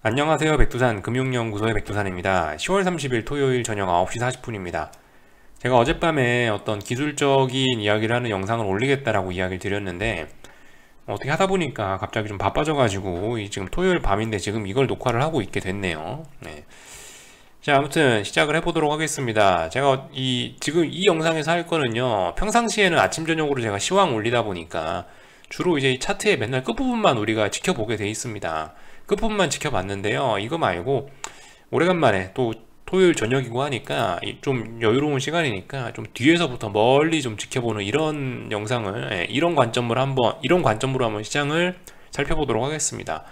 안녕하세요. 백두산 금융연구소의 백두산입니다. 10월 30일 토요일 저녁 9시 40분입니다. 제가 어젯밤에 어떤 기술적인 이야기를 하는 영상을 올리겠다라고 이야기를 드렸는데 어떻게 하다 보니까 갑자기 좀 바빠져가지고 지금 토요일 밤인데 지금 이걸 녹화를 하고 있게 됐네요. 네. 자, 아무튼 시작을 해보도록 하겠습니다. 제가 지금 이 영상에서 할 거는요, 평상시에는 아침 저녁으로 제가 시황 올리다 보니까 주로 이제 이 차트의 맨날 끝부분만 우리가 지켜보게 돼 있습니다. 끝부분만 지켜봤는데요, 이거 말고 오래간만에 또 토요일 저녁이고 하니까 좀 여유로운 시간이니까 좀 뒤에서부터 멀리 좀 지켜보는 이런 영상을, 이런 관점으로 한번 시장을 살펴보도록 하겠습니다.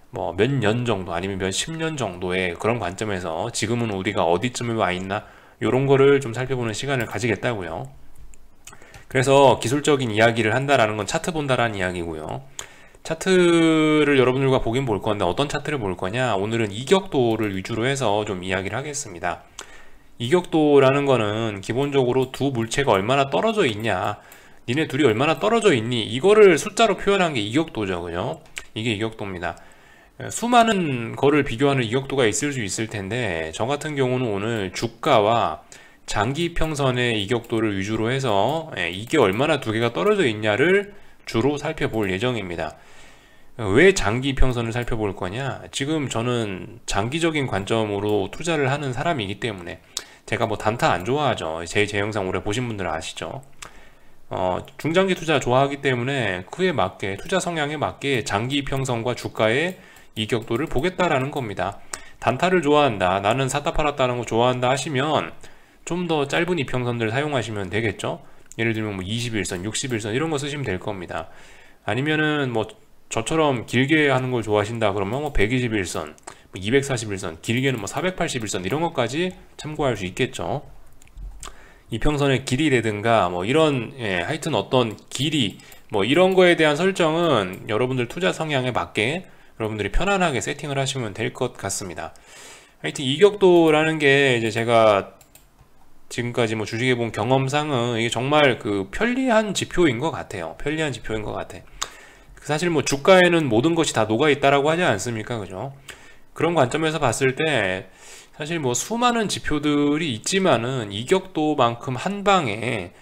뭐 몇 년 정도 아니면 몇 10년 정도의 그런 관점에서 지금은 우리가 어디쯤에 와 있나 요런 거를 좀 살펴보는 시간을 가지겠다고요. 그래서 기술적인 이야기를 한다라는 건 차트 본다라는 이야기고요. 차트를 여러분들과 보긴 볼 건데 어떤 차트를 볼 거냐, 오늘은 이격도를 위주로 해서 좀 이야기를 하겠습니다. 이격도라는 거는 기본적으로 두 물체가 얼마나 떨어져 있냐, 니네 둘이 얼마나 떨어져 있니, 이거를 숫자로 표현한 게 이격도죠. 그죠? 이게 이격도입니다. 수많은 거를 비교하는 이격도가 있을 수 있을 텐데, 저 같은 경우는 오늘 주가와 장기 평선의 이격도를 위주로 해서 이게 얼마나 두 개가 떨어져 있냐를 주로 살펴볼 예정입니다. 왜 장기 평선을 살펴볼 거냐, 지금 저는 장기적인 관점으로 투자를 하는 사람이기 때문에, 제가 뭐 단타 안 좋아하죠. 제 영상 오래 보신 분들은 아시죠. 중장기 투자 좋아하기 때문에 그에 맞게, 투자 성향에 맞게 장기 평선과 주가의 이격도를 보겠다라는 겁니다. 단타를 좋아한다, 나는 샀다 팔았다는 거 좋아한다 하시면 좀 더 짧은 이평선들을 사용하시면 되겠죠. 예를 들면 뭐 21선, 61선 이런 거 쓰시면 될 겁니다. 아니면은 뭐 저처럼 길게 하는 걸 좋아하신다 그러면 뭐 121선, 241선, 길게는 뭐 481선 이런 것까지 참고할 수 있겠죠. 이평선의 길이라든가 뭐 이런, 하여튼 어떤 길이 뭐 이런 거에 대한 설정은 여러분들 투자 성향에 맞게 여러분들이 편안하게 세팅을 하시면 될 것 같습니다. 하여튼 이격도라는 게 이제 제가 지금까지 뭐 주식에 본 경험상은 이게 정말 그 편리한 지표인 것 같아요. 편리한 지표인 것 같아. 사실 뭐 주가에는 모든 것이 다 녹아 있다라고 하지 않습니까? 그죠? 그런 관점에서 봤을 때 사실 뭐 수많은 지표들이 있지만은 이격도만큼 한 방에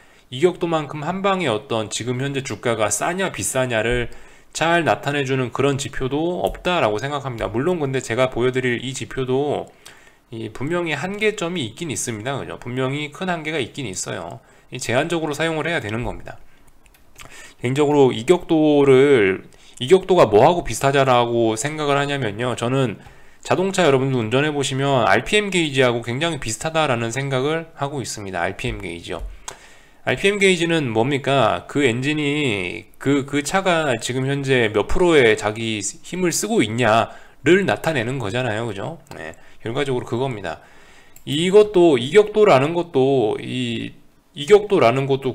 어떤 지금 현재 주가가 싸냐 비싸냐를 잘 나타내주는 그런 지표도 없다라고 생각합니다. 물론 근데 제가 보여드릴 이 지표도 분명히 한계점이 있긴 있습니다. 그죠? 분명히 큰 한계가 있긴 있어요. 제한적으로 사용을 해야 되는 겁니다. 개인적으로 이격도가 뭐하고 비슷하자라고 생각을 하냐면요, 저는 자동차 여러분들 운전해 보시면 RPM 게이지하고 굉장히 비슷하다라는 생각을 하고 있습니다. RPM 게이지요. RPM 게이지는 뭡니까? 그 엔진이 그 차가 지금 현재 몇 프로의 자기 힘을 쓰고 있냐를 나타내는 거잖아요. 그죠? 네, 결과적으로 그겁니다. 이격도라는 것도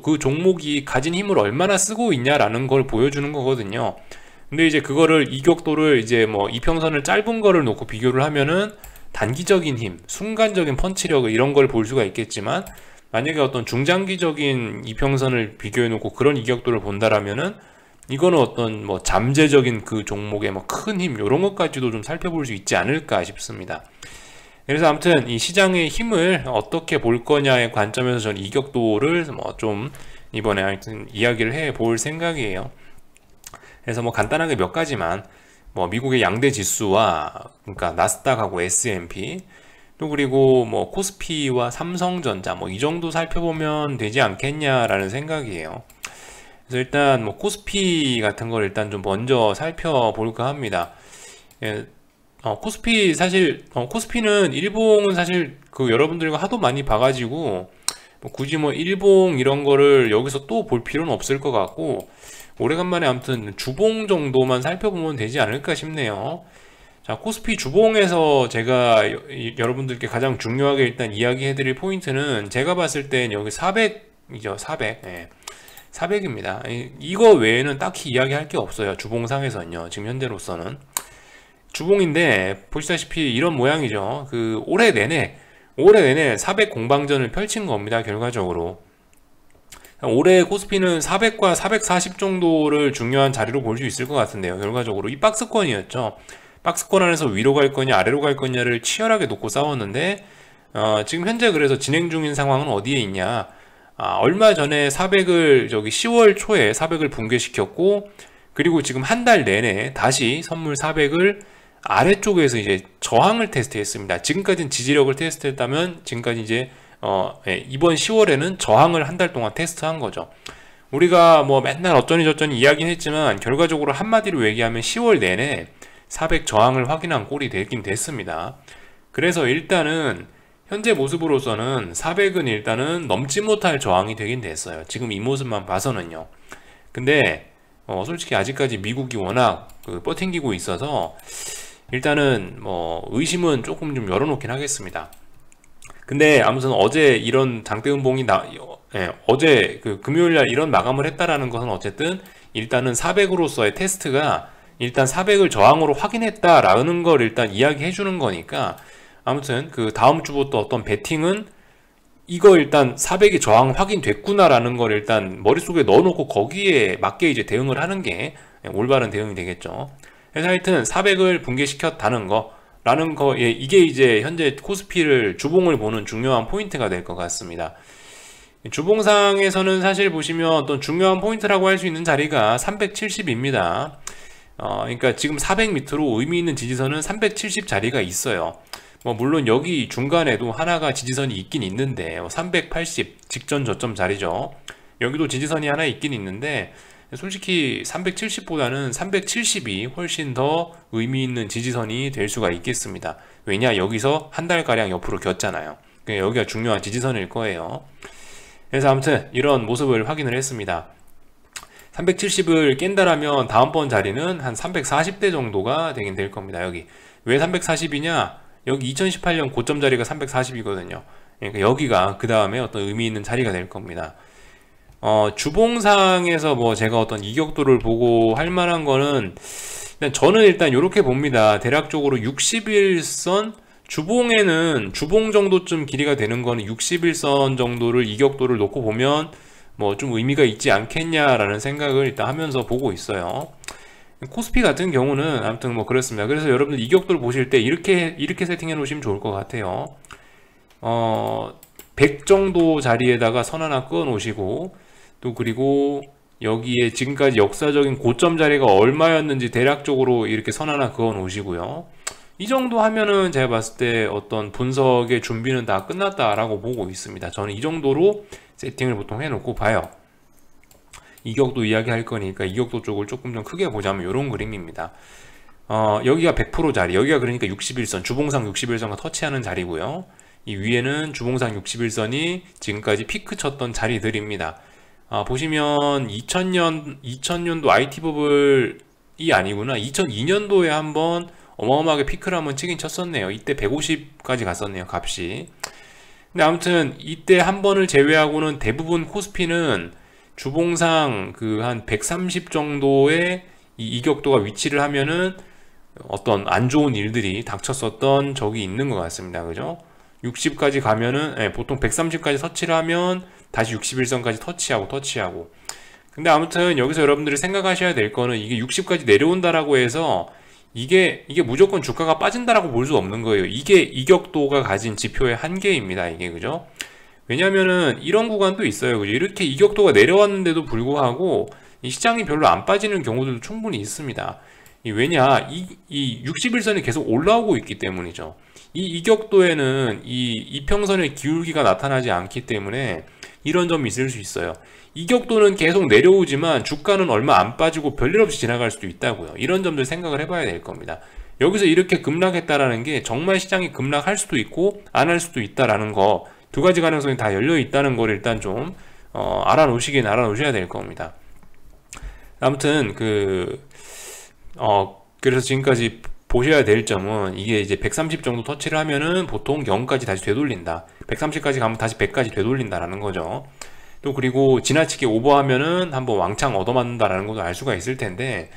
그 종목이 가진 힘을 얼마나 쓰고 있냐라는 걸 보여주는 거거든요. 근데 이제 그거를, 이격도를 이제 뭐 이평선을 짧은 거를 놓고 비교를 하면은 단기적인 힘, 순간적인 펀치력 이런 걸 볼 수가 있겠지만, 만약에 어떤 중장기적인 이평선을 비교해 놓고 그런 이격도를 본다라면은 이거는 어떤 뭐 잠재적인 그 종목의 뭐 큰 힘, 이런 것까지도 좀 살펴볼 수 있지 않을까 싶습니다. 그래서 아무튼 이 시장의 힘을 어떻게 볼 거냐의 관점에서 저는 이격도를 뭐 좀 이번에 하여튼 이야기를 해 볼 생각이에요. 그래서 뭐 간단하게 몇 가지만, 뭐 미국의 양대 지수와, 그러니까 나스닥하고 S&P, 또 그리고 뭐 코스피와 삼성전자 뭐 이 정도 살펴보면 되지 않겠냐라는 생각이에요. 그래서 일단 뭐 코스피 같은 걸 일단 좀 먼저 살펴볼까 합니다. 코스피는 일봉은 사실 그 여러분들과 하도 많이 봐가지고 뭐 굳이 뭐 일봉 이런 거를 여기서 또 볼 필요는 없을 것 같고, 오래간만에 아무튼 주봉 정도만 살펴보면 되지 않을까 싶네요. 자, 코스피 주봉에서 제가 여러분들께 가장 중요하게 일단 이야기해드릴 포인트는, 제가 봤을 땐 여기 400이죠. 400. 400입니다. 이거 외에는 딱히 이야기할 게 없어요. 주봉상에서는요. 지금 현재로서는. 주봉인데 보시다시피 이런 모양이죠. 그 올해 내내 400 공방전을 펼친 겁니다. 결과적으로 올해 코스피는 400과 440 정도를 중요한 자리로 볼 수 있을 것 같은데요. 결과적으로 이 박스권이었죠. 박스권 안에서 위로 갈 거냐 아래로 갈 거냐를 치열하게 놓고 싸웠는데 지금 현재 그래서 진행 중인 상황은 어디에 있냐. 얼마 전에 400을 10월 초에 400을 붕괴시켰고, 그리고 지금 한 달 내내 다시 선물 400을 아래쪽에서 이제 저항을 테스트했습니다. 지금까지는 지지력을 테스트했다면 지금까지 이제 이번 10월에는 저항을 한 달 동안 테스트한 거죠. 우리가 뭐 맨날 어쩌니 저쩌니 이야기는 했지만 결과적으로 한마디로 얘기하면 10월 내내 400 저항을 확인한 꼴이 되긴 됐습니다. 그래서 일단은 현재 모습으로서는 400은 일단은 넘지 못할 저항이 되긴 됐어요. 지금 이 모습만 봐서는요. 근데 솔직히 아직까지 미국이 워낙 버팅기고 있어서 일단은 뭐 의심은 조금 좀 열어놓긴 하겠습니다. 근데 아무튼 어제 이런 장대음봉이 어제 금요일날 이런 마감을 했다라는 것은 어쨌든 일단은 400으로서의 테스트가 일단 400을 저항으로 확인했다라는 걸 일단 이야기해 주는 거니까, 아무튼 다음 주부터 어떤 베팅은 이거 일단 400이 저항 확인됐구나라는 걸 일단 머릿속에 넣어놓고 거기에 맞게 이제 대응을 하는 게 올바른 대응이 되겠죠. 그래서 하여튼 400을 붕괴시켰다는 거라는 거, 이게 이제 현재 코스피를 주봉을 보는 중요한 포인트가 될 것 같습니다. 주봉상에서는 사실 보시면 어떤 중요한 포인트라고 할 수 있는 자리가 370입니다. 그러니까 지금 400 밑으로 의미 있는 지지선은 370 자리가 있어요. 뭐 물론 여기 중간에도 하나가 지지선이 있긴 있는데 380 직전 저점 자리죠. 여기도 지지선이 하나 있긴 있는데 솔직히 370보다는 370이 훨씬 더 의미 있는 지지선이 될 수가 있겠습니다. 왜냐, 여기서 한 달가량 옆으로 겼잖아요. 여기가 중요한 지지선일 거예요. 그래서 아무튼 이런 모습을 확인을 했습니다. 370을 깬다라면 다음번 자리는 한 340대 정도가 되긴 될 겁니다. 여기 왜 340이냐, 여기 2018년 고점 자리가 340이거든요 그러니까 여기가 그 다음에 어떤 의미 있는 자리가 될 겁니다. 주봉상에서 뭐 제가 어떤 이격도를 보고 할 만한 거는 저는 일단 이렇게 봅니다. 대략적으로 60일선 주봉에는 주봉 정도쯤 길이가 되는 거는 60일선 정도를 이격도를 놓고 보면 뭐 좀 의미가 있지 않겠냐라는 생각을 일단 하면서 보고 있어요. 코스피 같은 경우는 아무튼 뭐 그렇습니다. 그래서 여러분들 이격도를 보실 때 이렇게 세팅해 놓으시면 좋을 것 같아요. 100 정도 자리에다가 선 하나 끄어 놓으시고, 또 그리고 여기에 지금까지 역사적인 고점 자리가 얼마였는지 대략적으로 이렇게 선 하나 그어 놓으시고요. 이 정도 하면은 제가 봤을 때 어떤 분석의 준비는 다 끝났다라고 보고 있습니다. 저는 이 정도로 세팅을 보통 해놓고 봐요. 이격도 이야기할 거니까 이격도 쪽을 조금 좀 크게 보자면 이런 그림입니다. 여기가 100% 자리, 여기가 그러니까 61선, 주봉상 61선과 터치하는 자리고요. 이 위에는 주봉상 61선이 지금까지 피크 쳤던 자리들입니다. 보시면 2000년도 IT 버블이 아니구나, 2002년도에 한번 어마어마하게 피크를 한번 치긴 쳤었네요. 이때 150까지 갔었네요, 값이. 근데 아무튼 이때 한 번을 제외하고는 대부분 코스피는 주봉상 한 130 정도의 이 이격도가 위치를 하면은 어떤 안 좋은 일들이 닥쳤었던 적이 있는 것 같습니다. 그죠? 60까지 가면은 보통 130까지 터치를 하면 다시 61선까지 터치하고. 근데 아무튼 여기서 여러분들이 생각하셔야 될 거는 이게 60까지 내려온다라고 해서 이게 무조건 주가가 빠진다라고 볼 수 없는 거예요. 이게 이격도가 가진 지표의 한계입니다. 이게, 그죠? 왜냐면은 이런 구간도 있어요. 그죠? 이렇게 이격도가 내려왔는데도 불구하고 이 시장이 별로 안 빠지는 경우들도 충분히 있습니다. 왜냐, 이 61선이 계속 올라오고 있기 때문이죠. 이 이격도에는 이 이평선의 기울기가 나타나지 않기 때문에 이런 점이 있을 수 있어요. 이격도는 계속 내려오지만 주가는 얼마 안 빠지고 별일 없이 지나갈 수도 있다고요. 이런 점들 생각을 해봐야 될 겁니다. 여기서 이렇게 급락했다라는 게 정말 시장이 급락할 수도 있고 안 할 수도 있다라는 거, 두 가지 가능성이 다 열려 있다는 걸 일단 좀 알아놓으셔야 될 겁니다. 아무튼 그래서 지금까지 보셔야 될 점은 이게 이제 130 정도 터치를 하면은 보통 0까지 다시 되돌린다. 130까지 가면 다시 100까지 되돌린다라는 거죠. 또 그리고 지나치게 오버하면은 한번 왕창 얻어맞는다라는 것도 알 수가 있을 텐데,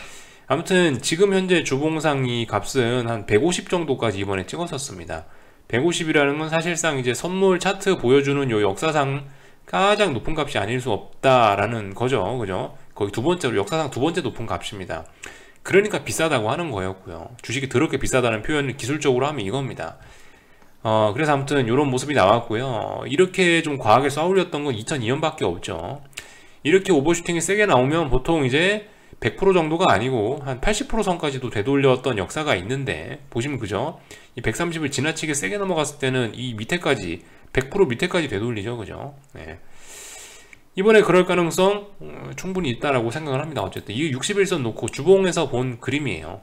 아무튼 지금 현재 주봉상 이 값은 한 150 정도까지 이번에 찍었었습니다. 150이라는 건 사실상 이제 선물 차트 보여주는 요 역사상 가장 높은 값이 아닐 수 없다라는 거죠. 그죠? 거의 두 번째로 역사상 두 번째 높은 값입니다. 그러니까 비싸다고 하는 거였고요. 주식이 더럽게 비싸다는 표현을 기술적으로 하면 이겁니다. 그래서 아무튼 이런 모습이 나왔고요. 이렇게 좀 과하게 쏘아올렸던 건 2002년밖에 없죠. 이렇게 오버슈팅이 세게 나오면 보통 이제 100% 정도가 아니고 한 80% 선까지도 되돌렸던 역사가 있는데, 보시면 그죠? 이 130을 지나치게 세게 넘어갔을 때는 이 밑에까지 100% 밑에까지 되돌리죠, 그죠? 네. 이번에 그럴 가능성 충분히 있다라고 생각을 합니다. 어쨌든 이 61선 놓고 주봉에서 본 그림이에요.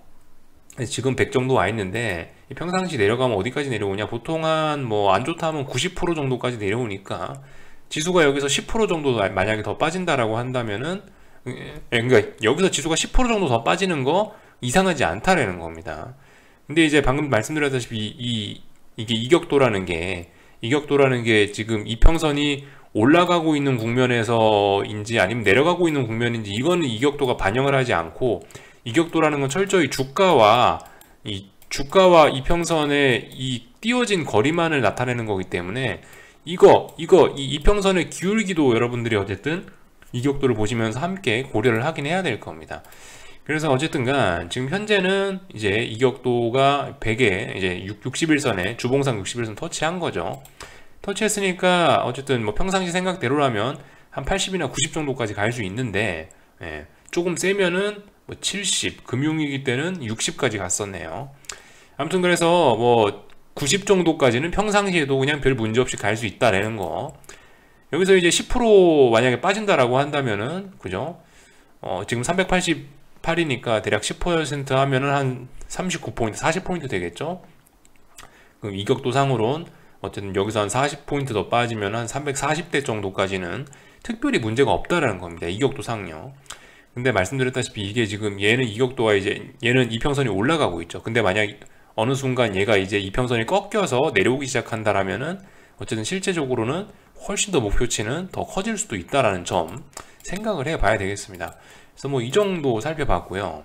지금 100 정도 와 있는데 평상시 내려가면 어디까지 내려오냐, 보통 한 뭐 안 좋다 하면 90% 정도까지 내려오니까 지수가 여기서 10% 정도 만약에 더 빠진다라고 한다면은, 그러니까 여기서 지수가 10% 정도 더 빠지는 거 이상하지 않다라는 겁니다. 근데 이제 방금 말씀드렸다시피 이게 이격도라는 게 지금 이평선이 올라가고 있는 국면에서인지 아니면 내려가고 있는 국면인지, 이거는 이격도가 반영을 하지 않고, 이격도라는 건 철저히 주가와 이평선의 이 띄어진 거리만을 나타내는 거기 때문에 이 이평선의 기울기도 여러분들이 어쨌든 이격도를 보시면서 함께 고려를 하긴 해야 될 겁니다. 그래서 어쨌든간 지금 현재는 이제 이격도가 100에 이제 61선에 주봉상 61선 터치한 거죠. 터치했으니까 어쨌든 뭐 평상시 생각대로라면 한 80이나 90 정도까지 갈 수 있는데, 조금 세면은 뭐 70, 금융위기 때는 60까지 갔었네요. 아무튼 그래서 뭐 90 정도까지는 평상시에도 그냥 별 문제 없이 갈 수 있다라는 거. 여기서 이제 10% 만약에 빠진다라고 한다면은, 그죠? 지금 388이니까 대략 10% 하면은 한 39포인트, 40포인트 되겠죠? 그럼 이격도 상으론 어쨌든 여기서 한 40포인트 더 빠지면 한 340대 정도까지는 특별히 문제가 없다라는 겁니다. 이격도 상요. 근데 말씀드렸다시피 이게 지금 얘는 이격도가 이제 얘는 이평선이 올라가고 있죠. 근데 만약 어느 순간 얘가 이제 이평선이 꺾여서 내려오기 시작한다라면은 어쨌든 실제적으로는 훨씬 더 목표치는 더 커질 수도 있다라는 점 생각을 해봐야 되겠습니다. 그래서 뭐 이 정도 살펴봤고요.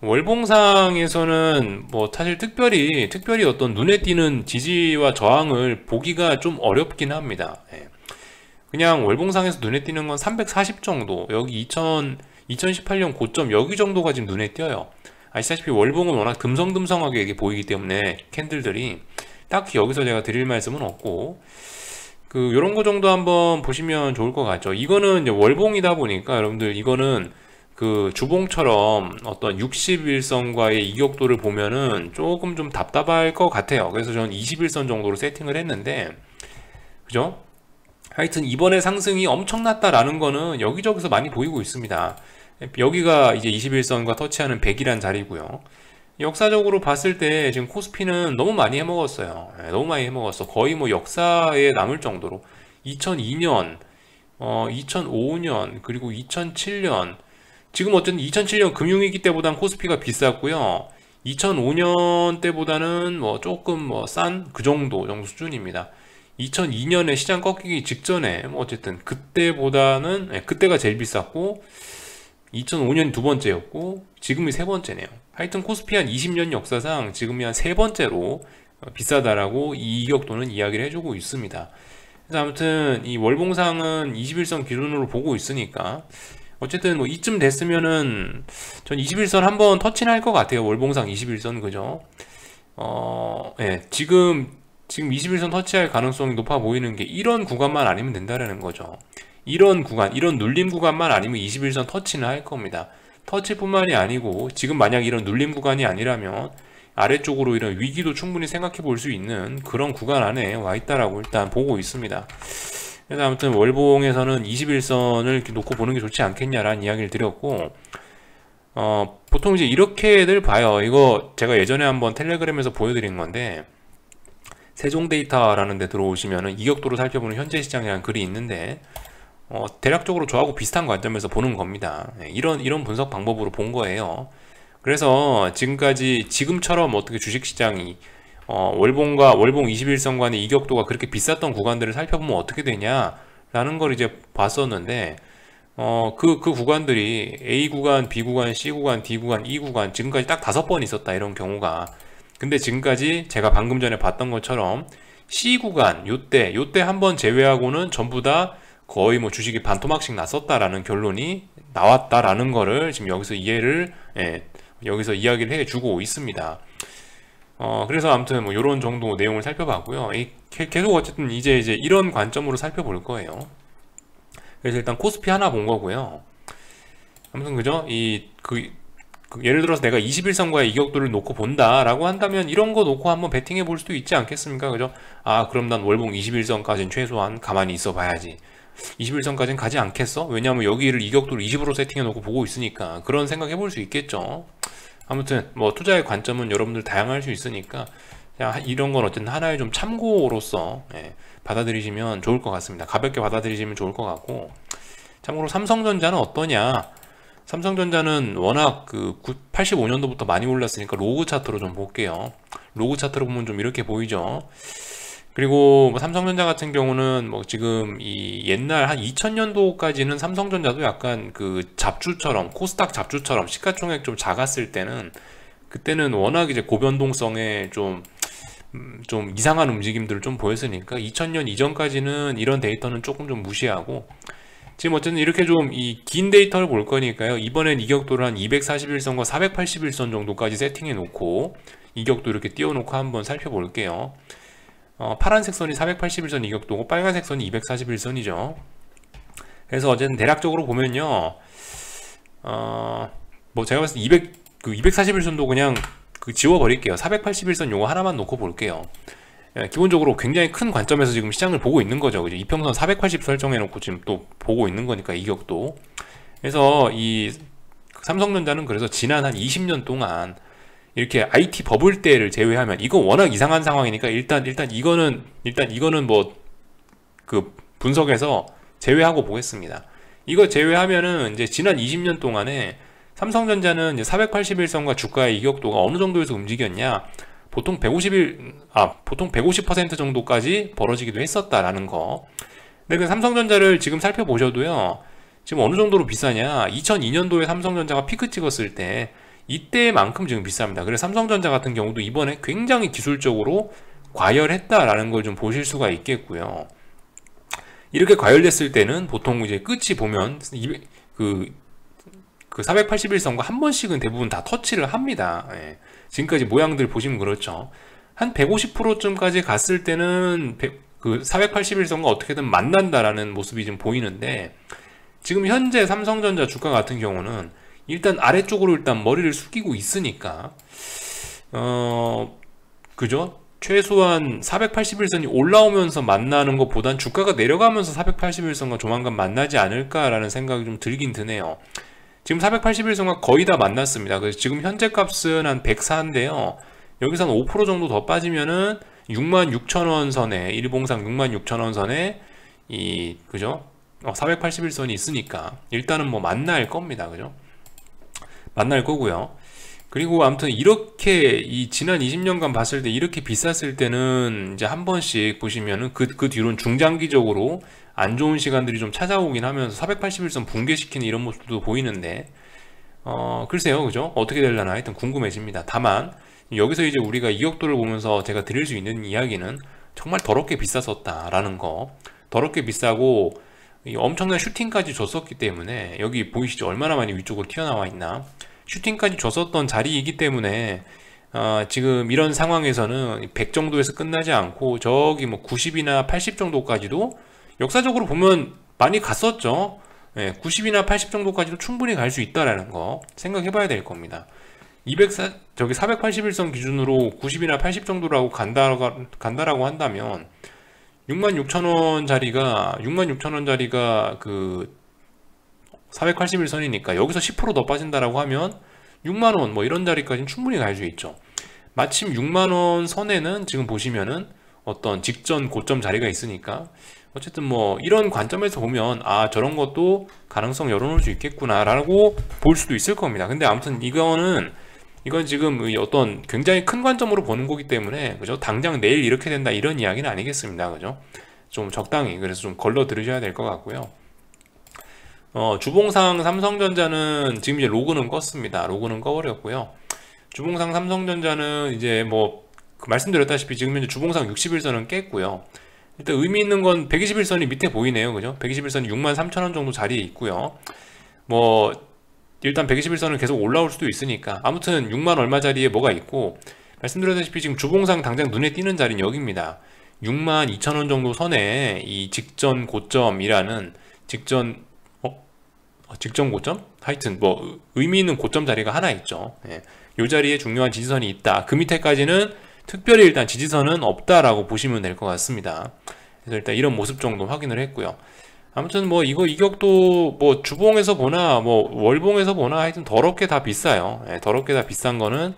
월봉상에서는 뭐 사실 특별히 어떤 눈에 띄는 지지와 저항을 보기가 좀 어렵긴 합니다. 그냥 월봉상에서 눈에 띄는 건 340 정도, 여기 2018년 고점 여기 정도가 지금 눈에 띄어요. 아시다시피 월봉은 워낙 듬성듬성하게 이게 보이기 때문에 캔들들이 딱히 여기서 제가 드릴 말씀은 없고, 요런 거 정도 한번 보시면 좋을 것 같죠. 이거는 이제 월봉이다 보니까 여러분들 이거는 주봉처럼 어떤 61선과의 이격도를 보면은 조금 좀 답답할 것 같아요. 그래서 저는 21선 정도로 세팅을 했는데, 그죠? 하여튼 이번에 상승이 엄청났다라는 거는 여기저기서 많이 보이고 있습니다. 여기가 이제 21선과 터치하는 100이란 자리고요. 역사적으로 봤을 때 지금 코스피는 너무 많이 해먹었어요. 너무 많이 해먹었어. 거의 뭐 역사에 남을 정도로 2002년, 2005년, 그리고 2007년, 지금 어쨌든 2007년 금융위기 때보단 코스피가 비쌌고요. 2005년 때보다는 뭐 조금 뭐 싼 그 정도 수준입니다. 2002년에 시장 꺾이기 직전에 뭐 어쨌든 그때보다는 그때가 제일 비쌌고, 2005년이 두 번째였고 지금이 세 번째네요. 하여튼 코스피 한 20년 역사상 지금이 한 세 번째로 비싸다라고 이격도는 이야기를 해주고 있습니다. 그래서 아무튼 이 월봉상은 21선 기준으로 보고 있으니까 어쨌든 뭐 이쯤 됐으면은 전 21선 한번 터치는 할 것 같아요. 월봉상 21선, 그죠? 지금 21선 터치할 가능성이 높아 보이는 게 이런 구간만 아니면 된다라는 거죠. 이런 구간, 이런 눌림 구간만 아니면 21선 터치는 할 겁니다. 터치뿐만이 아니고 지금 만약 이런 눌림 구간이 아니라면 아래쪽으로 이런 위기도 충분히 생각해 볼 수 있는 그런 구간 안에 와 있다라고 일단 보고 있습니다. 그래서 아무튼 월봉에서는 21선을 이렇게 놓고 보는 게 좋지 않겠냐라는 이야기를 드렸고, 보통 이제 이렇게들 봐요. 이거 제가 예전에 한번 텔레그램에서 보여드린 건데, 세종데이터라는 데 들어오시면은 이격도로 살펴보는 현재 시장이라는 글이 있는데, 대략적으로 저하고 비슷한 관점에서 보는 겁니다. 이런 분석 방법으로 본 거예요. 그래서 지금처럼 어떻게 주식시장이 월봉 21선 간의 이격도가 그렇게 비쌌던 구간들을 살펴보면 어떻게 되냐라는 걸 이제 봤었는데, 그 구간들이 A 구간, B 구간, C 구간, D 구간, E 구간, 지금까지 딱 5번 있었다, 이런 경우가. 근데 지금까지 제가 방금 전에 봤던 것처럼 C 구간, 요때 한번 제외하고는 전부 다 거의 뭐 주식이 반토막씩 났었다라는 결론이 나왔다라는 거를 지금 여기서 이해를 여기서 이야기를 해주고 있습니다. 그래서 아무튼 뭐 이런 정도 내용을 살펴봤고요. 계속 어쨌든 이제 이런 관점으로 살펴볼 거예요. 그래서 일단 코스피 하나 본 거고요. 아무튼 그죠? 예를 들어서 내가 21선과의 이격도를 놓고 본다라고 한다면 이런 거 놓고 한번 베팅해 볼 수도 있지 않겠습니까? 그죠? 그럼 난 월봉 21선까지는 최소한 가만히 있어 봐야지. 21선까지는 가지 않겠어? 왜냐하면 여기를 이격도를 20으로 세팅해 놓고 보고 있으니까 그런 생각 해볼 수 있겠죠. 아무튼 뭐 투자의 관점은 여러분들 다양할 수 있으니까 이런 건 어쨌든 하나의 좀 참고로서 받아들이시면 좋을 것 같습니다. 가볍게 받아들이시면 좋을 것 같고, 참고로 삼성전자는 어떠냐? 삼성전자는 워낙 85년도부터 많이 올랐으니까 로그 차트로 좀 볼게요. 로그 차트로 보면 좀 이렇게 보이죠. 그리고 뭐 삼성전자 같은 경우는 뭐 지금 이 옛날 한 2000년도까지는 삼성전자도 약간 잡주처럼, 코스닥 잡주처럼 시가총액 좀 작았을 때는, 그때는 워낙 이제 고변동성에 좀 이상한 움직임들을 좀 보였으니까 2000년 이전까지는 이런 데이터는 조금 좀 무시하고, 지금 어쨌든 이렇게 좀 이 긴 데이터를 볼 거니까요. 이번엔 이격도를 한 241선과 481선 정도까지 세팅해 놓고 이격도 이렇게 띄워놓고 한번 살펴볼게요. 파란색 선이 481선 이격도고 빨간색 선이 241선이죠. 그래서 어쨌든 대략적으로 보면요, 뭐 제가 봤을 때 241선도 그냥 지워버릴게요. 481선 요거 하나만 놓고 볼게요. 기본적으로 굉장히 큰 관점에서 지금 시장을 보고 있는 거죠. 그죠? 이평선 480 설정해 놓고 지금 또 보고 있는 거니까 이격도. 그래서 이 삼성전자는 그래서 지난 한 20년 동안 이렇게 IT 버블 때를 제외하면, 이거 워낙 이상한 상황이니까 일단 이거는 뭐 분석해서 제외하고 보겠습니다. 이거 제외하면은 이제 지난 20년 동안에 삼성전자는 이제 481선과 주가의 이격도가 어느 정도에서 움직였냐? 보통 150% 정도까지 벌어지기도 했었다라는 거. 근데 그 삼성전자를 지금 살펴보셔도요, 지금 어느 정도로 비싸냐? 2002년도에 삼성전자가 피크 찍었을 때 이때만큼 지금 비쌉니다. 그래서 삼성전자 같은 경우도 이번에 굉장히 기술적으로 과열했다라는 걸 좀 보실 수가 있겠고요. 이렇게 과열됐을 때는 보통 이제 끝이 보면 481선과 한 번씩은 대부분 다 터치를 합니다. 지금까지 모양들 보시면 그렇죠. 한 150%쯤까지 갔을 때는 481선과 어떻게든 만난다라는 모습이 좀 보이는데, 지금 현재 삼성전자 주가 같은 경우는 일단 아래쪽으로 머리를 숙이고 있으니까 그죠? 최소한 481선이 올라오면서 만나는 것보단 주가가 내려가면서 481선과 조만간 만나지 않을까라는 생각이 좀 들긴 드네요. 지금 481선과 거의 다 만났습니다. 그래서 지금 현재 값은 한 104인데요. 여기서 한 5% 정도 더 빠지면은 66,000원 선에, 일봉상 66,000원 선에 그죠? 481선이 있으니까 일단은 뭐 만날 겁니다. 그죠? 만날 거고요. 그리고 아무튼 이렇게 지난 20년간 봤을 때 이렇게 비쌌을 때는 이제 한 번씩 보시면은 그 뒤로는 중장기적으로 안 좋은 시간들이 좀 찾아오긴 하면서 481선 붕괴시키는 이런 모습도 보이는데, 글쎄요, 그죠? 어떻게 되려나 하여튼 궁금해집니다. 다만 여기서 이제 우리가 이격도를 보면서 제가 드릴 수 있는 이야기는 정말 더럽게 비쌌었다라는 거. 더럽게 비싸고 엄청난 슈팅까지 줬었기 때문에, 여기 보이시죠? 얼마나 많이 위쪽으로 튀어나와 있나? 슈팅까지 줬었던 자리이기 때문에 지금 이런 상황에서는 100 정도에서 끝나지 않고 저기 뭐 90이나 80 정도까지도 역사적으로 보면 많이 갔었죠. 90이나 80 정도까지도 충분히 갈 수 있다라는 거 생각해 봐야 될 겁니다. 481선 기준으로 90이나 80 정도라고 간다라고 한다면 66,000원 자리가 481선이니까 여기서 10% 더 빠진다라고 하면 6만원 뭐 이런 자리까지는 충분히 갈 수 있죠. 마침 6만원 선에는 지금 보시면은 어떤 직전 고점 자리가 있으니까, 어쨌든 뭐 이런 관점에서 보면 저런 것도 가능성 열어놓을 수 있겠구나 라고 볼 수도 있을 겁니다. 근데 아무튼 이건 지금 어떤 굉장히 큰 관점으로 보는 거기 때문에, 그죠? 당장 내일 이렇게 된다 이런 이야기는 아니겠습니다. 그죠? 좀 적당히, 그래서 좀 걸러 들으셔야 될 것 같고요. 주봉상 삼성전자는 지금 이제 로그는 껐습니다. 로그는 꺼버렸고요. 주봉상 삼성전자는 이제 뭐 말씀드렸다시피 지금 현재 주봉상 60일선은 깼고요. 일단 의미 있는 건 121선이 밑에 보이네요. 그죠? 121선이 63,000원 정도 자리에 있고요. 뭐 일단 121선은 계속 올라올 수도 있으니까 아무튼 6만 얼마짜리에 뭐가 있고, 말씀드렸다시피 지금 주봉상 당장 눈에 띄는 자리는 여기입니다. 6만 2천원 정도 선에 이 직전 고점이라는 직전 고점? 하여튼 뭐 의미 있는 고점 자리가 하나 있죠. 예. 이 자리에 중요한 지지선이 있다. 그 밑에까지는 특별히 일단 지지선은 없다라고 보시면 될 것 같습니다. 그래서 일단 이런 모습 정도 확인을 했고요. 아무튼 뭐 이거 이격도 뭐 주봉에서 보나 뭐 월봉에서 보나 하여튼 더럽게 다 비싸요. 예, 더럽게 다 비싼 거는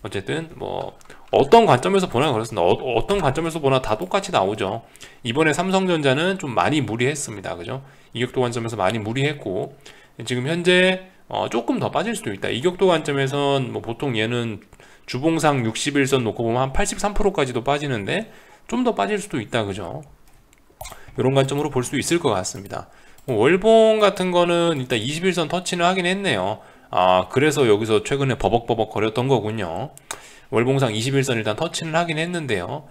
어쨌든 뭐 어떤 관점에서 보나 그렇습니다. 어떤 관점에서 보나 다 똑같이 나오죠. 이번에 삼성전자는 좀 많이 무리했습니다. 그죠? 이격도 관점에서 많이 무리했고, 지금 현재 조금 더 빠질 수도 있다. 이격도 관점에선 뭐 보통 얘는 주봉상 61선 놓고 보면 한 83%까지도 빠지는데 좀 더 빠질 수도 있다. 그죠? 이런 관점으로 볼 수 있을 것 같습니다. 월봉 같은 거는 일단 21선 터치는 하긴 했네요. 그래서 여기서 최근에 버벅버벅 거렸던 거군요. 월봉상 21선 일단 터치는 하긴 했는데요.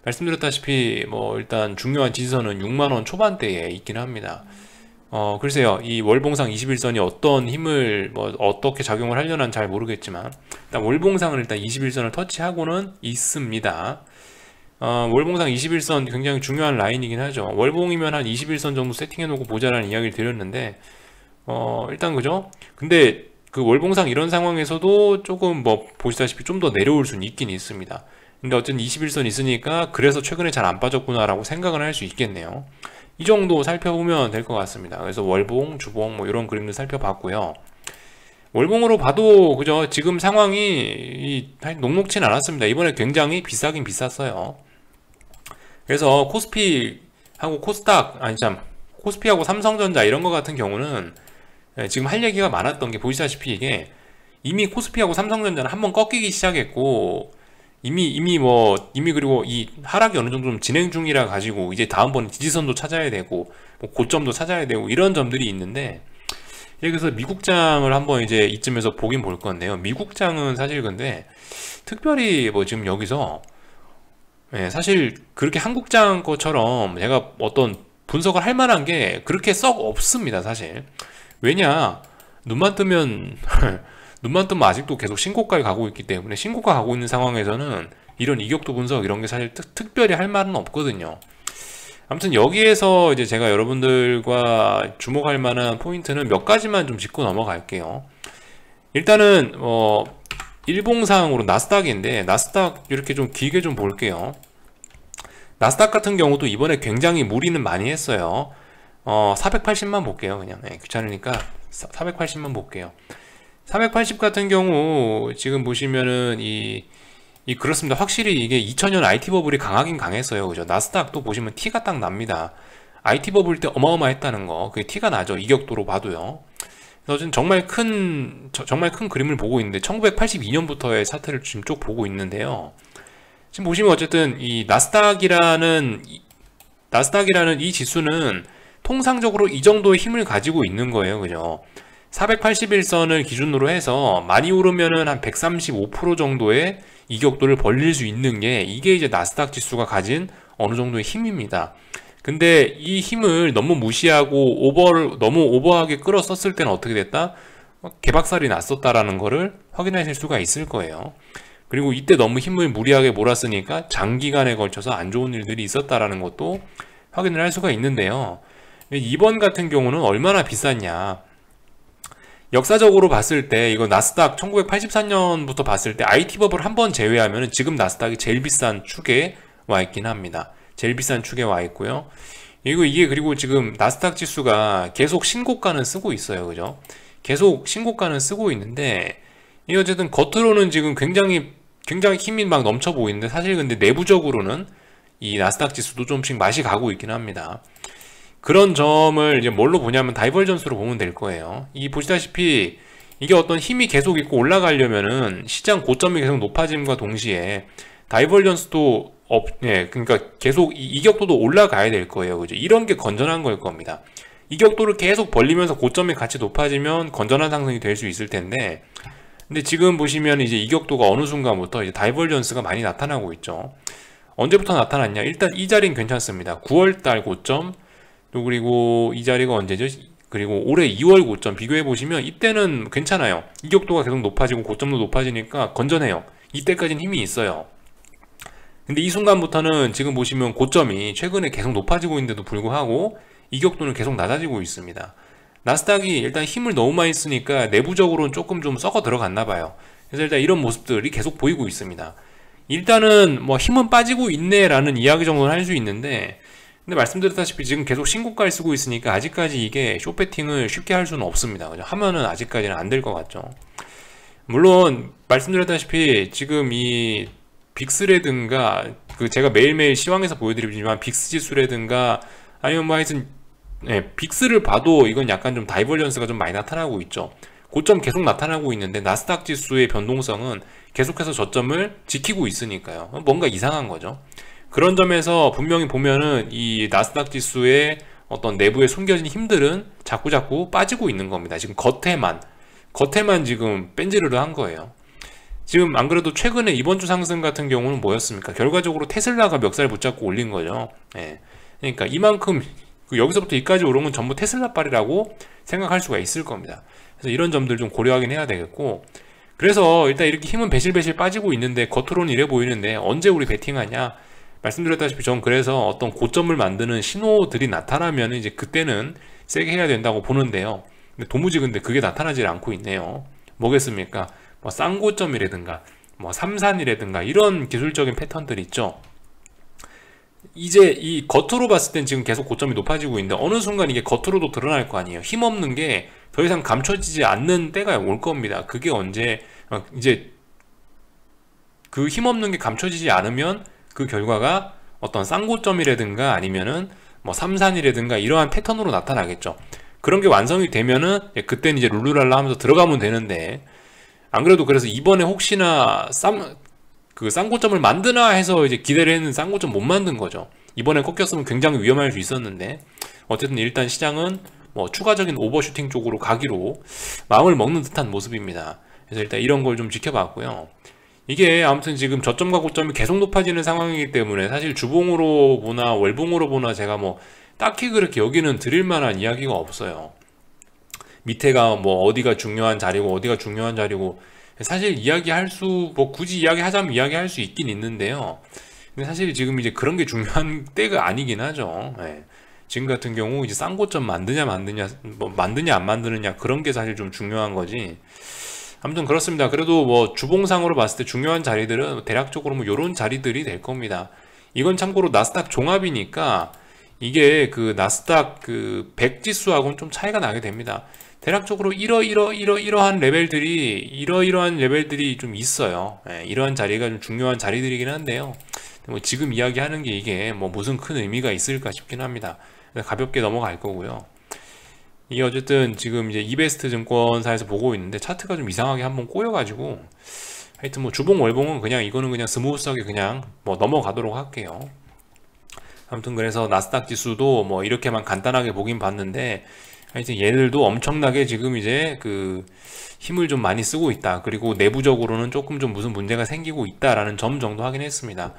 말씀드렸다시피 뭐 일단 중요한 지지선은 6만원 초반대에 있긴 합니다. 글쎄요, 이 월봉상 21선이 어떤 힘을 뭐 어떻게 작용을 하려나 잘 모르겠지만 일단 월봉상은 일단 21선을 터치하고는 있습니다. 월봉상 21선 굉장히 중요한 라인이긴 하죠. 월봉이면 한 21선 정도 세팅해 놓고 보자라는 이야기를 드렸는데 일단 그죠? 근데 그 월봉상 이런 상황에서도 조금 뭐 보시다시피 좀 더 내려올 수는 있긴 있습니다. 근데 어쨌든 21선 있으니까 그래서 최근에 잘 안 빠졌구나 라고 생각을 할 수 있겠네요. 이 정도 살펴보면 될 것 같습니다. 그래서 월봉, 주봉 뭐 이런 그림들 살펴봤고요. 월봉으로 봐도 그죠? 지금 상황이 녹록진 않았습니다. 이번에 굉장히 비싸긴 비쌌어요. 그래서 코스피하고 코스닥, 코스피하고 삼성전자 이런 거 같은 경우는 지금 할 얘기가 많았던 게 보시다시피 이게 이미 코스피하고 삼성전자는 한번 꺾이기 시작했고 이미 그리고 이 하락이 어느 정도 좀 진행 중이라 가지고 이제 다음번에 지지선도 찾아야 되고 뭐 고점도 찾아야 되고 이런 점들이 있는데, 그래서 미국장을 한번 이제 이쯤에서 보긴 볼 건데요. 미국장은 사실 근데 특별히 뭐 지금 여기서 사실 그렇게 한국장 것처럼 제가 어떤 분석을 할 만한 게 그렇게 썩 없습니다. 사실 왜냐, 눈만 뜨면 아직도 계속 신고가에 가고 있기 때문에, 신고가 가고 있는 상황에서는 이런 이격도 분석 이런 게 사실 특별히 할 말은 없거든요. 아무튼 여기에서 이제 제가 여러분들과 주목할 만한 포인트는 몇 가지만 좀 짚고 넘어갈게요. 일단은 일봉상으로 나스닥인데, 나스닥 이렇게 좀 길게 좀 볼게요. 나스닥 같은 경우도 이번에 굉장히 무리는 많이 했어요. 480만 볼게요. 그냥 귀찮으니까 480만 볼게요. 480 같은 경우 지금 보시면은 그렇습니다. 확실히 이게 2000년 IT 버블이 강하긴 강했어요. 그죠? 나스닥도 보시면 티가 딱 납니다. IT 버블 때 어마어마했다는 거, 그게 티가 나죠. 이격도로 봐도요. 그래서 정말 큰 그림을 보고 있는데 1982년부터의 차트를 지금 쭉 보고 있는데요. 지금 보시면 어쨌든 이 나스닥이라는 이 지수는 통상적으로 이 정도의 힘을 가지고 있는 거예요. 그죠? 481선을 기준으로 해서 많이 오르면은 한 135% 정도의 이격도를 벌릴 수 있는 게, 이게 이제 나스닥 지수가 가진 어느 정도의 힘입니다. 근데 이 힘을 너무 무시하고 너무 오버하게 끌어썼을 때는 어떻게 됐다? 개박살이 났었다라는 거를 확인하실 수가 있을 거예요. 그리고 이때 너무 힘을 무리하게 몰았으니까 장기간에 걸쳐서 안 좋은 일들이 있었다라는 것도 확인을 할 수가 있는데요. 이번 같은 경우는 얼마나 비쌌냐, 역사적으로 봤을 때 이거 나스닥 1984년부터 봤을 때 IT 버블 한번 제외하면 지금 나스닥이 제일 비싼 축에 와 있긴 합니다. 제일 비싼 축에 와 있고요. 이게 그리고 지금 나스닥 지수가 계속 신고가는 쓰고 있어요. 그죠? 계속 신고가는 쓰고 있는데, 이 어쨌든 겉으로는 지금 굉장히 힘이 막 넘쳐 보이는데, 사실 근데 내부적으로는 이 나스닥 지수도 좀씩 맛이 가고 있긴 합니다. 그런 점을 이제 뭘로 보냐면 다이버전스로 보면 될 거예요. 이 보시다시피 이게 어떤 힘이 계속 있고 올라가려면은 시장 고점이 계속 높아짐과 동시에 다이버전스도 그러니까 계속 이격도도 올라가야 될 거예요. 그죠? 이런 게 건전한 걸 겁니다. 이격도를 계속 벌리면서 고점이 같이 높아지면 건전한 상승이 될 수 있을 텐데, 근데 지금 보시면 이제 이격도가 어느 순간부터 이제 다이버전스가 많이 나타나고 있죠. 언제부터 나타났냐? 일단 이 자리는 괜찮습니다. 9월달 고점, 또 그리고 이 자리가 언제죠? 그리고 올해 2월 고점 비교해 보시면 이때는 괜찮아요. 이격도가 계속 높아지고 고점도 높아지니까 건전해요. 이때까지는 힘이 있어요. 근데 이 순간부터는 지금 보시면 고점이 최근에 계속 높아지고 있는데도 불구하고 이격도는 계속 낮아지고 있습니다. 나스닥이 일단 힘을 너무 많이 쓰니까 내부적으로는 조금 좀 썩어 들어갔나 봐요. 그래서 일단 이런 모습들이 계속 보이고 있습니다. 일단은 뭐 힘은 빠지고 있네 라는 이야기 정도는 할 수 있는데, 근데 말씀드렸다시피 지금 계속 신고가를 쓰고 있으니까 아직까지 이게 숏배팅을 쉽게 할 수는 없습니다. 그죠? 하면은 아직까지는 안 될 것 같죠. 물론 말씀드렸다시피 지금 이 빅스라든가 그 제가 매일매일 시황에서 보여드리지만 빅스 지수라든가 아니면 뭐 하여튼 빅스를 봐도 이건 약간 좀 다이버전스가 좀 많이 나타나고 있죠. 고점 계속 나타나고 있는데 나스닥 지수의 변동성은 계속해서 저점을 지키고 있으니까요. 뭔가 이상한 거죠. 그런 점에서 분명히 보면은 이 나스닥 지수의 어떤 내부에 숨겨진 힘들은 자꾸자꾸 빠지고 있는 겁니다. 지금 겉에만 지금 뺀지르르 한 거예요. 지금 안 그래도 최근에 이번 주 상승 같은 경우는 뭐였습니까? 결과적으로 테슬라가 멱살 붙잡고 올린 거죠. 그러니까 이만큼 여기서부터 여기까지 오른 건 전부 테슬라 빨이라고 생각할 수가 있을 겁니다. 그래서 이런 점들 좀 고려하긴 해야 되겠고, 그래서 일단 이렇게 힘은 배실배실 빠지고 있는데 겉으로는 이래 보이는데 언제 우리 베팅하냐? 말씀드렸다시피 전 그래서 어떤 고점을 만드는 신호들이 나타나면 이제 그때는 세게 해야 된다고 보는데요. 근데 도무지 근데 그게 나타나질 않고 있네요. 뭐겠습니까? 뭐 쌍고점이라든가 뭐 삼산이라든가 이런 기술적인 패턴들이 있죠. 이제 이 겉으로 봤을 땐 지금 계속 고점이 높아지고 있는데 어느 순간 이게 겉으로도 드러날 거 아니에요. 힘없는 게 더 이상 감춰지지 않는 때가 올 겁니다. 그게 언제 이제 그 힘없는 게 감춰지지 않으면 그 결과가 어떤 쌍고점이라든가 아니면은 뭐 삼산이라든가 이러한 패턴으로 나타나겠죠. 그런 게 완성이 되면은 그때는 이제 룰루랄라 하면서 들어가면 되는데, 안 그래도 그래서 이번에 혹시나 쌍고점을 만드나 해서 이제 기대를 했는 쌍고점 못 만든 거죠. 이번에 꺾였으면 굉장히 위험할 수 있었는데, 어쨌든 일단 시장은 뭐 추가적인 오버슈팅 쪽으로 가기로 마음을 먹는 듯한 모습입니다. 그래서 일단 이런 걸 좀 지켜봤고요. 이게 아무튼 지금 저점과 고점이 계속 높아지는 상황이기 때문에 사실 주봉으로 보나 월봉으로 보나 제가 뭐 딱히 그렇게 여기는 드릴 만한 이야기가 없어요. 밑에가 뭐 어디가 중요한 자리고 어디가 중요한 자리고 사실 뭐 굳이 이야기하자면 이야기할 수 있긴 있는데요. 근데 사실 지금 이제 그런 게 중요한 때가 아니긴 하죠. 지금 같은 경우 이제 쌍고점 만드냐 안 만드느냐 그런 게 사실 좀 중요한 거지. 아무튼 그렇습니다. 그래도 뭐 주봉상으로 봤을 때 중요한 자리들은 대략적으로 뭐 요런 자리들이 될 겁니다. 이건 참고로 나스닥 종합이니까 이게 그 나스닥 그 100 지수하고는 좀 차이가 나게 됩니다. 대략적으로 이러한 레벨들이 좀 있어요. 이러한 자리가 좀 중요한 자리들이긴 한데요. 뭐 지금 이야기하는 게 이게 뭐 무슨 큰 의미가 있을까 싶긴 합니다. 가볍게 넘어갈 거고요. 이게 어쨌든 지금 이제 이베스트 증권사에서 보고 있는데 차트가 좀 이상하게 한번 꼬여가지고 하여튼 뭐 주봉 월봉은 그냥 이거는 그냥 스무스하게 그냥 뭐 넘어가도록 할게요. 아무튼 그래서 나스닥 지수도 뭐 이렇게만 간단하게 보긴 봤는데 하여튼 얘들도 엄청나게 지금 이제 그 힘을 좀 많이 쓰고 있다. 그리고 내부적으로는 조금 좀 무슨 문제가 생기고 있다라는 점 정도 확인했습니다.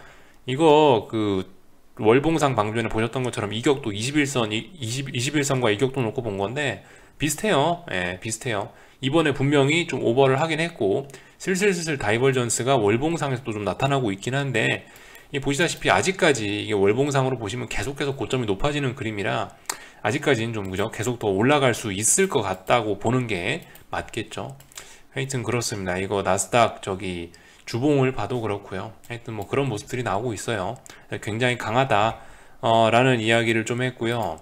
이거 그 월봉상 방금 전에 보셨던 것처럼 이격도 21선과 이격도 놓고 본 건데 비슷해요. 비슷해요. 이번에 분명히 좀 오버를 하긴 했고 슬슬 다이버전스가 월봉상에서도 좀 나타나고 있긴 한데, 보시다시피 아직까지 이게 월봉상으로 보시면 계속해서 고점이 높아지는 그림이라 아직까지는 좀 그죠? 계속 더 올라갈 수 있을 것 같다고 보는 게 맞겠죠. 하여튼 그렇습니다. 이거 나스닥 주봉을 봐도 그렇고요. 하여튼 뭐 그런 모습들이 나오고 있어요. 굉장히 강하다 라는 이야기를 좀 했고요.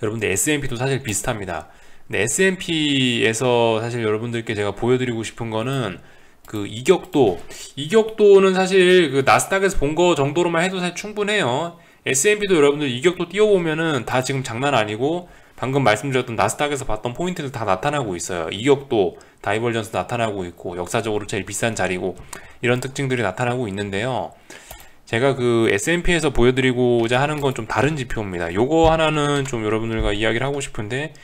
여러분들 S&P도 사실 비슷합니다. 근데 S&P에서 사실 여러분들께 제가 보여드리고 싶은 거는 그 이격도는 사실 그 나스닥에서 본 거 정도로만 해도 사실 충분해요. S&P도 여러분들 이격도 띄워보면은 다 지금 장난 아니고 방금 말씀드렸던 나스닥에서 봤던 포인트들 다 나타나고 있어요. 이격도 다이버전스 나타나고 있고 역사적으로 제일 비싼 자리고 이런 특징들이 나타나고 있는데요. 제가 그 S&P에서 보여드리고자 하는 건 좀 다른 지표입니다. 요거 하나는 좀 여러분들과 이야기를 하고 싶은데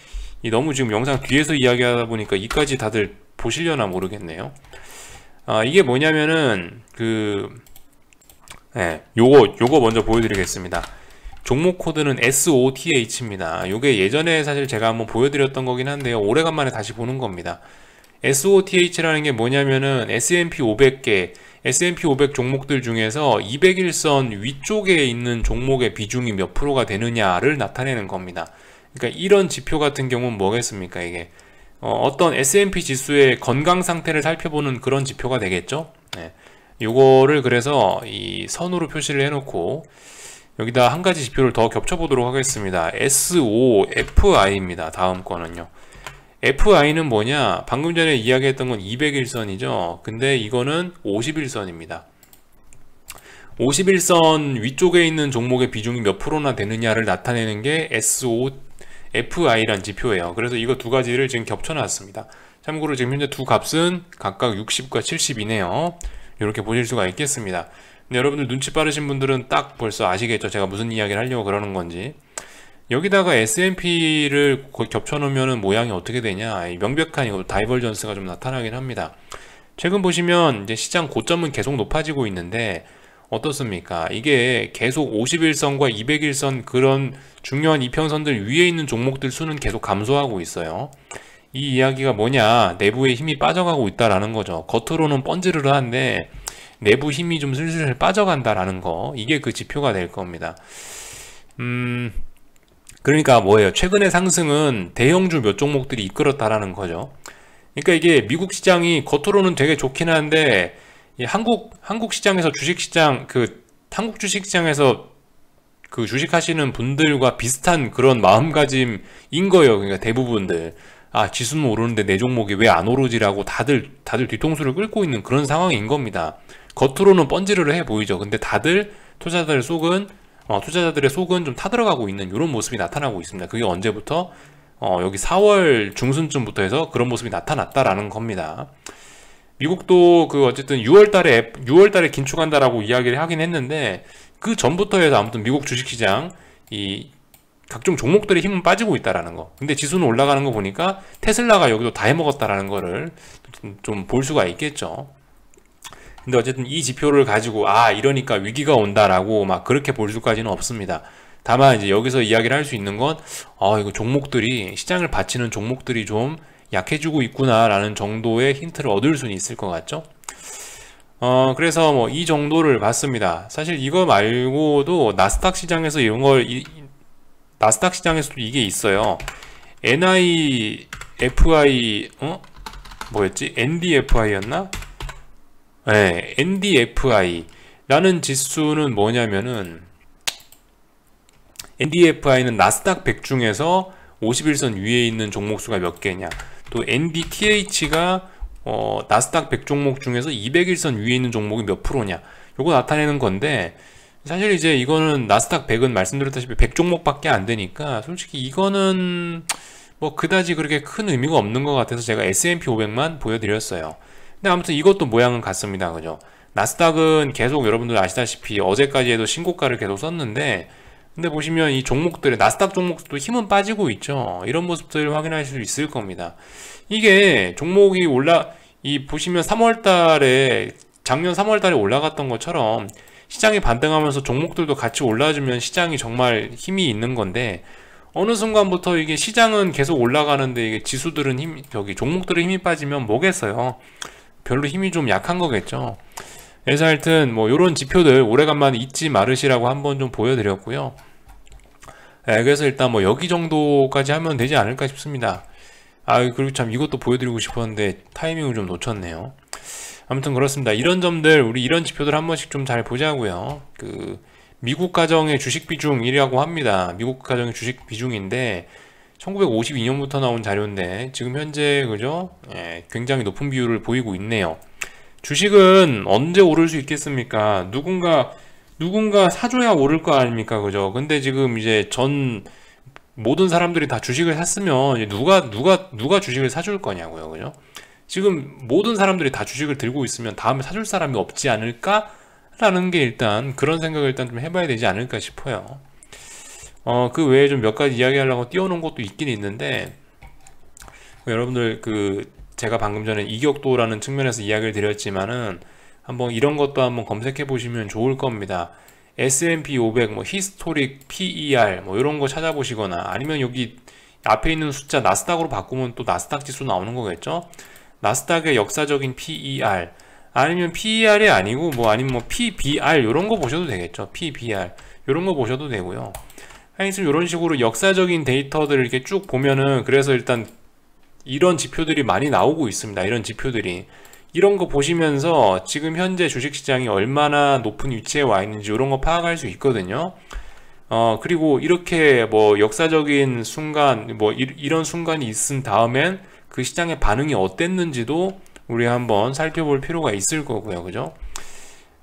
너무 지금 영상 뒤에서 이야기하다 보니까 이까지 다들 보시려나 모르겠네요. 이게 뭐냐면은 요거 먼저 보여드리겠습니다. 종목 코드는 SOTH입니다. 이게 예전에 사실 제가 한번 보여드렸던 거긴 한데요. 오래간만에 다시 보는 겁니다. SOTH라는 게 뭐냐면은 S&P 500개, S&P 500 종목들 중에서 200일선 위쪽에 있는 종목의 비중이 몇 프로가 되느냐를 나타내는 겁니다. 그러니까 이런 지표 같은 경우는 뭐겠습니까? 이게 어떤 S&P 지수의 건강 상태를 살펴보는 그런 지표가 되겠죠. 네. 요거를 그래서 이 선으로 표시를 해놓고 여기다 한 가지 지표를 더 겹쳐보도록 하겠습니다. SOFI입니다. 다음 거는요. FI는 뭐냐? 방금 전에 이야기했던 건 200일선이죠. 근데 이거는 50일선입니다. 50일선 위쪽에 있는 종목의 비중이 몇 프로나 되느냐를 나타내는 게 SOFI란 지표예요. 그래서 이거 두 가지를 지금 겹쳐놨습니다. 참고로 지금 현재 두 값은 각각 60과 70이네요. 이렇게 보실 수가 있겠습니다. 근데 여러분들 눈치 빠르신 분들은 딱 벌써 아시겠죠? 제가 무슨 이야기를 하려고 그러는 건지. 여기다가 S&P를 겹쳐놓으면 모양이 어떻게 되냐? 명백한 이거 다이버전스가 좀 나타나긴 합니다. 최근 보시면 이제 시장 고점은 계속 높아지고 있는데 어떻습니까? 이게 계속 51선과 200일선 그런 중요한 이평선들 위에 있는 종목들 수는 계속 감소하고 있어요. 이 이야기가 뭐냐? 내부에 힘이 빠져가고 있다라는 거죠. 겉으로는 번지르르한데 내부 힘이 좀 슬슬 빠져간다라는 거. 이게 그 지표가 될 겁니다. 그러니까 뭐예요? 최근의 상승은 대형주 몇 종목들이 이끌었다라는 거죠. 그러니까 이게 미국 시장이 겉으로는 되게 좋긴 한데 이 한국 시장에서 한국 주식 시장에서 그 주식하시는 분들과 비슷한 그런 마음가짐인 거예요. 그러니까 대부분들 지수는 오르는데 내 종목이 왜 안 오르지라고 다들 뒤통수를 끓고 있는 그런 상황인 겁니다. 겉으로는 번지르르 해 보이죠. 근데 다들 투자자들의 속은 좀 타들어가고 있는 이런 모습이 나타나고 있습니다. 그게 언제부터? 여기 4월 중순쯤부터 해서 그런 모습이 나타났다라는 겁니다. 미국도 어쨌든 6월달에 긴축한다라고 이야기를 하긴 했는데 그 전부터 해서 아무튼 미국 주식시장 이 각종 종목들의 힘은 빠지고 있다라는 거. 근데 지수는 올라가는 거 보니까 테슬라가 여기도 다 해먹었다라는 거를 좀 볼 수가 있겠죠. 근데 어쨌든 이 지표를 가지고 이러니까 위기가 온다라고 막 그렇게 볼 수까지는 없습니다. 다만 이제 여기서 이야기를 할 수 있는 건 이거 종목들이 시장을 받치는 종목들이 좀 약해지고 있구나라는 정도의 힌트를 얻을 수는 있을 것 같죠. 그래서 뭐 이 정도를 봤습니다. 사실 이거 말고도 나스닥 시장에서 나스닥 시장에서도 이게 있어요. NIFI 뭐였지? NDFI였나? 네, NDFI라는 지수는 뭐냐면은 NDFI는 나스닥 100 중에서 51선 위에 있는 종목 수가 몇 개냐. 또 NDTH가 나스닥 100 종목 중에서 200일선 위에 있는 종목이 몇 프로냐. 요거 나타내는 건데 사실 이제 이거는 나스닥 100은 말씀드렸다시피 100 종목밖에 안 되니까 솔직히 이거는 뭐 그다지 그렇게 큰 의미가 없는 것 같아서 제가 S&P 500만 보여드렸어요. 근데 아무튼 이것도 모양은 같습니다. 그죠? 나스닥은 계속 여러분들 아시다시피 어제까지에도 신고가를 계속 썼는데 근데 보시면 이 종목들의 나스닥 종목도 힘은 빠지고 있죠. 이런 모습들을 확인할 수 있을 겁니다. 이게 종목이 보시면 작년 3월달에 올라갔던 것처럼 시장이 반등하면서 종목들도 같이 올라주면 시장이 정말 힘이 있는 건데 어느 순간부터 이게 시장은 계속 올라가는데 이게 종목들은 힘이 빠지면 뭐겠어요? 별로 힘이 좀 약한 거겠죠. 그래서 하여튼 뭐 이런 지표들 오래간만에 잊지 말으시라고 한번 좀 보여드렸고요. 그래서 일단 뭐 여기 정도까지 하면 되지 않을까 싶습니다. 그리고 참 이것도 보여드리고 싶었는데 타이밍을 좀 놓쳤네요. 아무튼 그렇습니다. 이런 점들 우리 이런 지표들 한 번씩 좀 잘 보자고요. 미국 가정의 주식 비중이라고 합니다. 미국 가정의 주식 비중인데 1952년부터 나온 자료인데 지금 현재 그죠? 굉장히 높은 비율을 보이고 있네요. 주식은 언제 오를 수 있겠습니까? 누군가 사줘야 오를 거 아닙니까? 그죠? 근데 지금 이제 모든 사람들이 다 주식을 샀으면 이제 누가 주식을 사줄 거냐고요. 그죠? 지금 모든 사람들이 다 주식을 들고 있으면 다음에 사줄 사람이 없지 않을까? 라는 게 일단 그런 생각을 일단 좀 해봐야 되지 않을까 싶어요. 그 외에 좀 몇 가지 이야기하려고 띄워놓은 것도 있긴 있는데 여러분들 제가 방금 전에 이격도라는 측면에서 이야기를 드렸지만은 한번 이런 것도 한번 검색해 보시면 좋을 겁니다. S&P 500 뭐 히스토릭 PER 뭐 이런 거 찾아보시거나, 아니면 여기 앞에 있는 숫자 나스닥으로 바꾸면 또 나스닥 지수 나오는 거겠죠. 나스닥의 역사적인 PER, 아니면 PER이 아니고 뭐 아니면 뭐 PBR 이런 거 보셔도 되겠죠. PBR 이런 거 보셔도 되고요. 하여튼 이런 식으로 역사적인 데이터들을 이렇게 쭉 보면은, 그래서 일단 이런 지표들이 많이 나오고 있습니다. 이런 지표들이, 이런 거 보시면서 지금 현재 주식시장이 얼마나 높은 위치에 와 있는지 이런 거 파악할 수 있거든요. 그리고 이렇게 뭐 역사적인 순간, 뭐 이런 순간이 있은 다음엔 그 시장의 반응이 어땠는지도 우리 한번 살펴볼 필요가 있을 거고요. 그죠?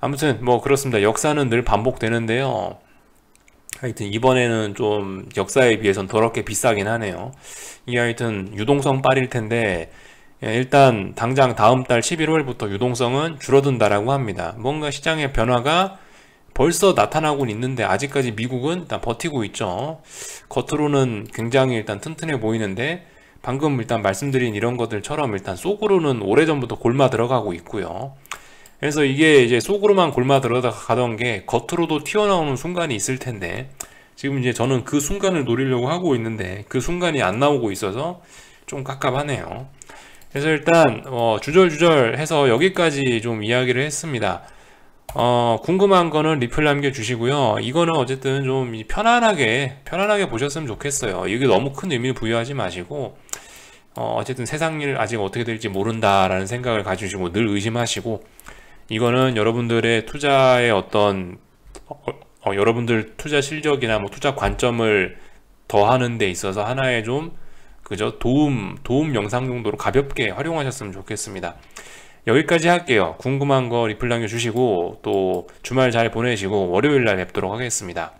아무튼 뭐 그렇습니다. 역사는 늘 반복되는데요. 하여튼 이번에는 좀 역사에 비해선 더럽게 비싸긴 하네요. 이게 하여튼 유동성 빨일 텐데, 일단 당장 다음 달 11월부터 유동성은 줄어든다라고 합니다. 뭔가 시장의 변화가 벌써 나타나고는 있는데 아직까지 미국은 일단 버티고 있죠. 겉으로는 굉장히 일단 튼튼해 보이는데, 방금 일단 말씀드린 이런 것들처럼 일단 속으로는 오래전부터 골마 들어가고 있고요. 그래서 이게 이제 속으로만 골마 들어가던 게 겉으로도 튀어나오는 순간이 있을 텐데, 지금 이제 저는 그 순간을 노리려고 하고 있는데 그 순간이 안 나오고 있어서 좀 깝깝하네요. 그래서 일단 주절주절 해서 여기까지 좀 이야기를 했습니다. 궁금한 거는 리플 남겨주시고요. 이거는 어쨌든 좀 편안하게 보셨으면 좋겠어요. 이게 너무 큰 의미를 부여하지 마시고, 어쨌든 세상 일 아직 어떻게 될지 모른다라는 생각을 가지시고 늘 의심하시고, 이거는 여러분들의 투자의 어떤 여러분들 투자 실력이나 뭐 투자 관점을 더하는 데 있어서 하나의 좀 그죠, 도움 영상 정도로 가볍게 활용하셨으면 좋겠습니다. 여기까지 할게요. 궁금한 거 리플 남겨주시고 또 주말 잘 보내시고 월요일 날 뵙도록 하겠습니다.